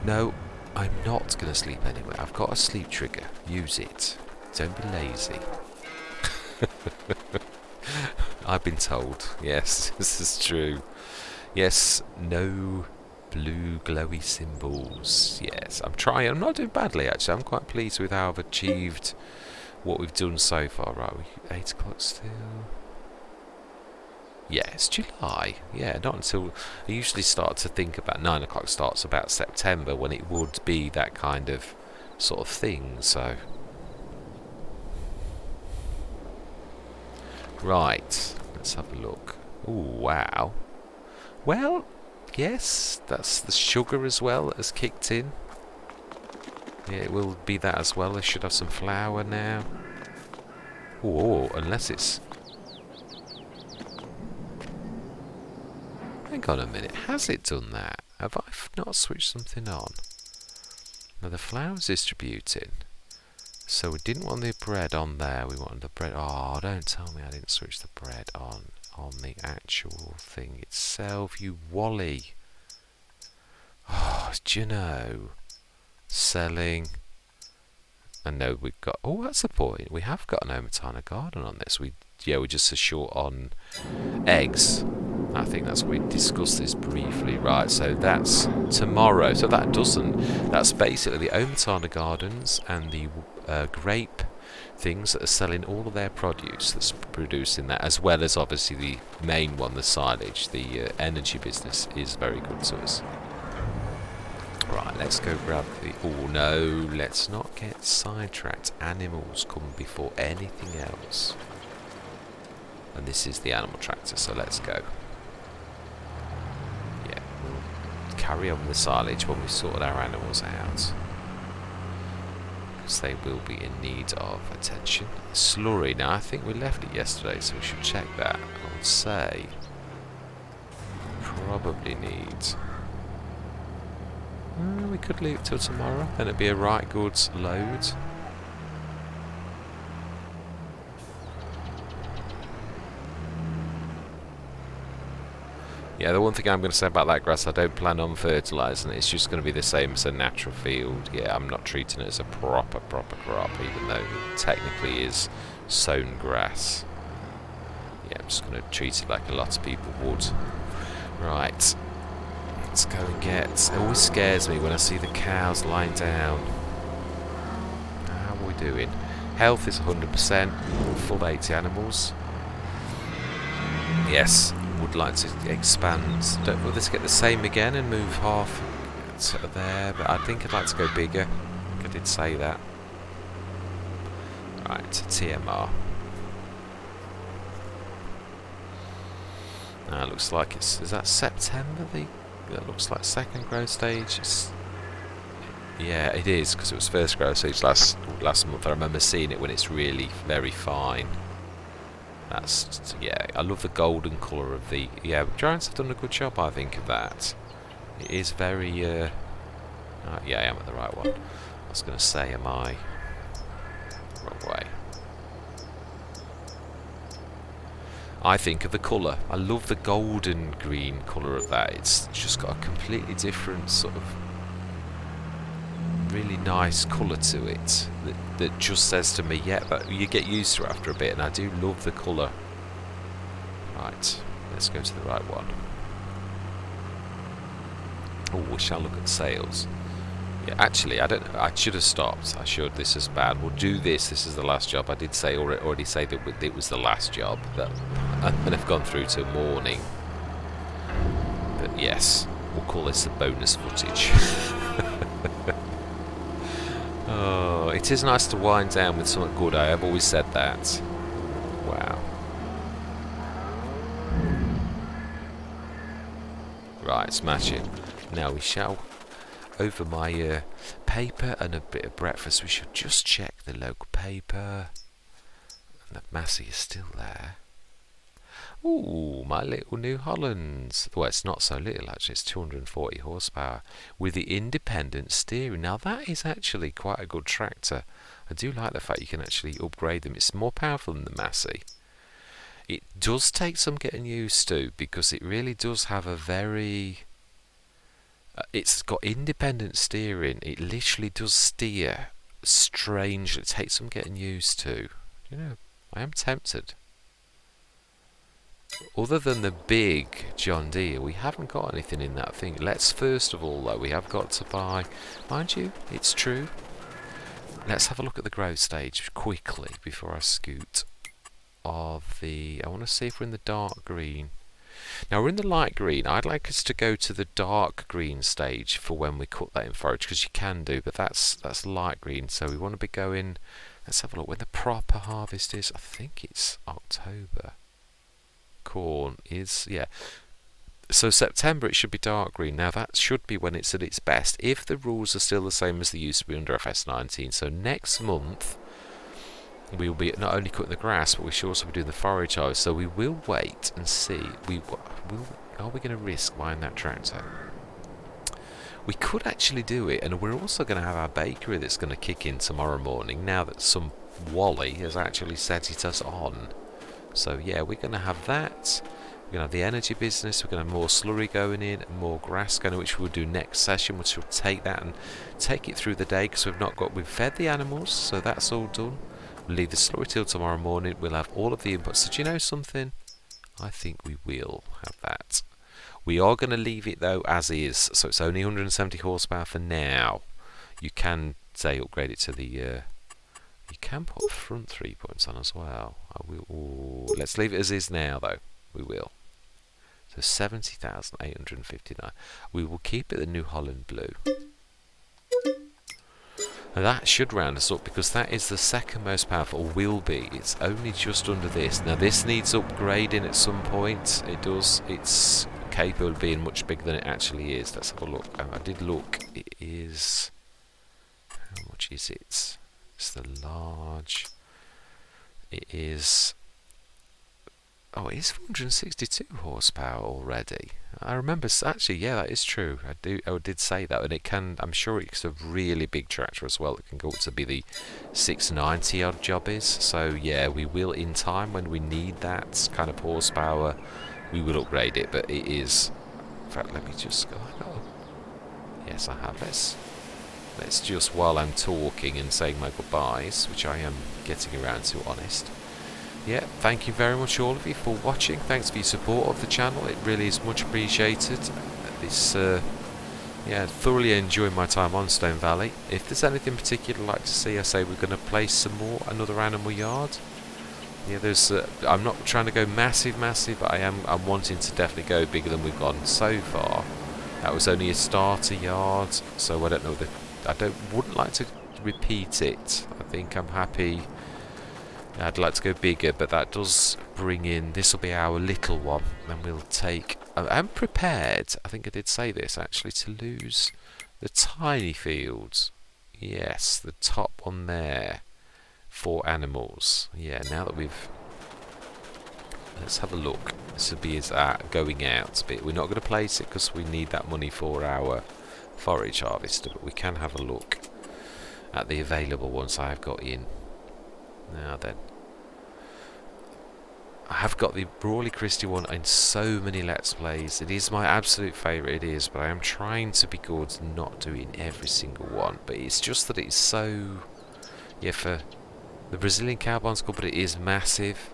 no, I'm not going to sleep anywhere. I've got a sleep trigger. Use it. Don't be lazy. I've been told. Yes, this is true. Yes, no blue glowy symbols. Yes, I'm trying. I'm not doing badly, actually. I'm quite pleased with how I've achieved what we've done so far. Right, 8 o'clock still. Yeah, it's July. Yeah, not until... I usually start to think about... 9 o'clock starts about September, when it would be that kind of sort of thing, so... Right, let's have a look. Ooh, wow. Well, yes, that's the sugar as well that has kicked in. Yeah, it will be that as well. They should have some flour now. Ooh, unless it's... Hang on a minute, has it done that? Have I not switched something on? Now the flour's distributing. So we didn't want the bread on there. We wanted the bread. Oh, don't tell me I didn't switch the bread on the actual thing itself. You wally. Oh, do you know? Selling. And no, we've got. Oh, that's the point. We have got an Omatana garden on this. We're just so short on eggs. I think we discussed this briefly, right? So that's tomorrow. So that's basically the Omatana Gardens and the grape things that are selling all of their produce that's producing that, as well as obviously the main one, the silage. The energy business is very good to us. Right, let's go grab the... Oh no, let's not get sidetracked. Animals come before anything else. And this is the animal tractor, so let's go. Carry on with the silage when we've sorted our animals out, because they will be in need of attention. Slurry, now I think we left it yesterday, so we should check that. I would say probably needs. We could leave it till tomorrow, then it'd be a right good load. Yeah, the one thing I'm going to say about that grass, I don't plan on fertilising it. It's just going to be the same as a natural field. Yeah, I'm not treating it as a proper crop, even though it technically is sown grass. Yeah, I'm just going to treat it like a lot of people would. Right, let's go and get... It always scares me when I see the cows lying down. How are we doing? Health is 100%, full 80 animals. Yes. Would like to expand. Will this get the same again and move half to there? But I think I'd like to go bigger. I did say that. Right, TMR. Now it looks like is that September? That looks like second growth stage. Yeah, it is, because it was first growth stage last month. I remember seeing it when it's really very fine. That's, yeah, I love the golden colour of the... Yeah, Giants have done a good job, I think, of that. It is very... yeah, I am at the right one. I was going to say, am I... Wrong way. I think of the colour. I love the golden green colour of that. It's just got a completely different sort of... really nice colour to it that just says to me, yeah, but you get used to it after a bit, and I do love the colour. Right, let's go to the right one. Oh, we shall look at sales. Yeah, actually, I should have stopped. This is bad. We'll do this. This is the last job. I did say already say that it was the last job. That and I've gone through till morning. But yes, we'll call this the bonus footage. Oh, it is nice to wind down with something good. I have always said that. Wow. Right, smashing. Now we shall, over my paper and a bit of breakfast, we should just check the local paper. And that Massey is still there. Ooh, my little New Holland. Well, it's not so little actually, it's 240 horsepower with the independent steering. Now that is actually quite a good tractor. I do like the fact you can actually upgrade them. It's more powerful than the Massey. It does take some getting used to, because it really does have a very... it's got independent steering. It literally does steer strangely. It takes some getting used to. You know, I am tempted. Other than the big John Deere, we haven't got anything in that thing. Let's first of all, though, we have got to buy... Mind you, it's true. Let's have a look at the growth stage quickly before I scoot. Of the... I want to see if we're in the dark green. Now, we're in the light green. I'd like us to go to the dark green stage for when we cut that in forage, because you can do, but that's light green. So we want to be going... Let's have a look when the proper harvest is. I think it's October. Corn is, yeah, so September it should be dark green. Now that should be when it's at its best, if the rules are still the same as they used to be under FS19. So next month we will be not only cutting the grass, but we should also be doing the forage harvest. So we will wait and see. Are we going to risk buying that tractor? We could actually do it, and we're also going to have our bakery that's going to kick in tomorrow morning now that some Wally has actually set it us on. So yeah, we're going to have that. We're going to have the energy business. We're going to have more slurry going in and more grass going in, which we'll do next session, which will take that and take it through the day, because we've fed the animals, so that's all done. We'll leave the slurry till tomorrow morning. We'll have all of the inputs. So do you know something? I think we will have that. We are going to leave it though as is, so it's only 170 horsepower for now. You can say upgrade it to the. You can put front 3 points on as well. Let's leave it as is now though. We will. So 70,859. We will keep it the New Holland blue. And that should round us up, because that is the second most powerful, or will be. It's only just under this. Now this needs upgrading at some point. It does. It's capable of being much bigger than it actually is. Let's have a look. I did look. It is. How much is it? It's the large. It is. Oh, it is 462 horsepower already. I remember, actually, yeah, that is true. I did say that, and it can. I'm sure it's a really big tractor as well. It can go up to be the 690 odd job is. So yeah, we will in time when we need that kind of horsepower. We will upgrade it, but it is. In fact, let me just go. Yes, I have. Let's just, while I'm talking and saying my goodbyes, which I am getting around to, honest. Yeah, thank you very much all of you for watching. Thanks for your support of the channel. It really is much appreciated. This, yeah, thoroughly enjoying my time on Stone Valley. If there's anything particular I'd like to see, I say we're going to place another animal yard. Yeah, there's. I'm not trying to go massive, but I'm wanting to definitely go bigger than we've gone so far. That was only a starter yard, so I don't know. Wouldn't like to repeat it. I think I'm happy. I'd like to go bigger, but that does bring in. This will be our little one, and we'll take. I'm prepared. I think I did say this actually, to lose the tiny fields. Yes, the top one there. For animals. Yeah, now that we've. Let's have a look. This will be as going out bit. We're not going to place it because we need that money for our forage harvester, but we can have a look at the available ones I've got in. Now then. I have got the Brawley Christie one in so many Let's Plays. It is my absolute favourite, it is, but I am trying to be good, not doing every single one. But it's just that it's so. Yeah, for. The Brazilian cow barn's good, but it is massive.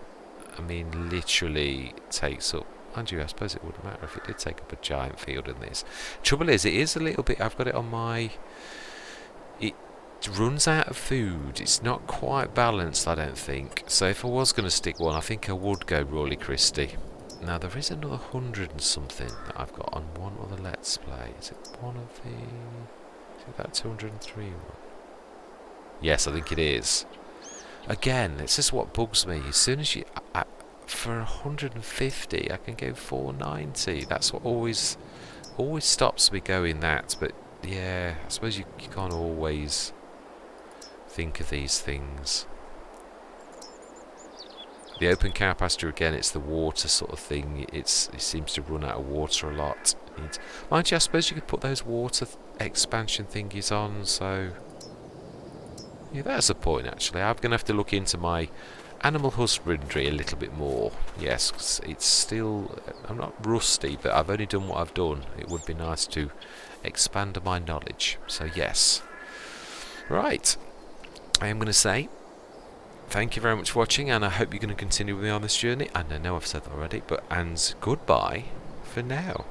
I mean, literally takes up. Mind you, I suppose it wouldn't matter if it did take up a giant field in this. Trouble is, it is a little bit. I've got it on my. It runs out of food. It's not quite balanced, I don't think. So if I was going to stick one, I think I would go Brawley Christie. Now there is another 100 and something that I've got on one other Let's Play. Is it one of the? Is it that 203 one? Yes, I think it is. Again, this is what bugs me. As soon as you, for 150, I can go 490. That's what always stops me going that. But yeah, I suppose you can't always think of these things. The open cow pasture again. It's the water sort of thing. It seems to run out of water a lot. Mind you, I suppose you could put those water expansion thingies on. So. Yeah, that's a point actually. I'm going to have to look into my animal husbandry a little bit more. Yes, 'cause it's still. I'm not rusty, but I've only done what I've done. It would be nice to expand my knowledge. So yes. Right. I am going to say thank you very much for watching, and I hope you're going to continue with me on this journey. And I know I've said that already, and goodbye for now.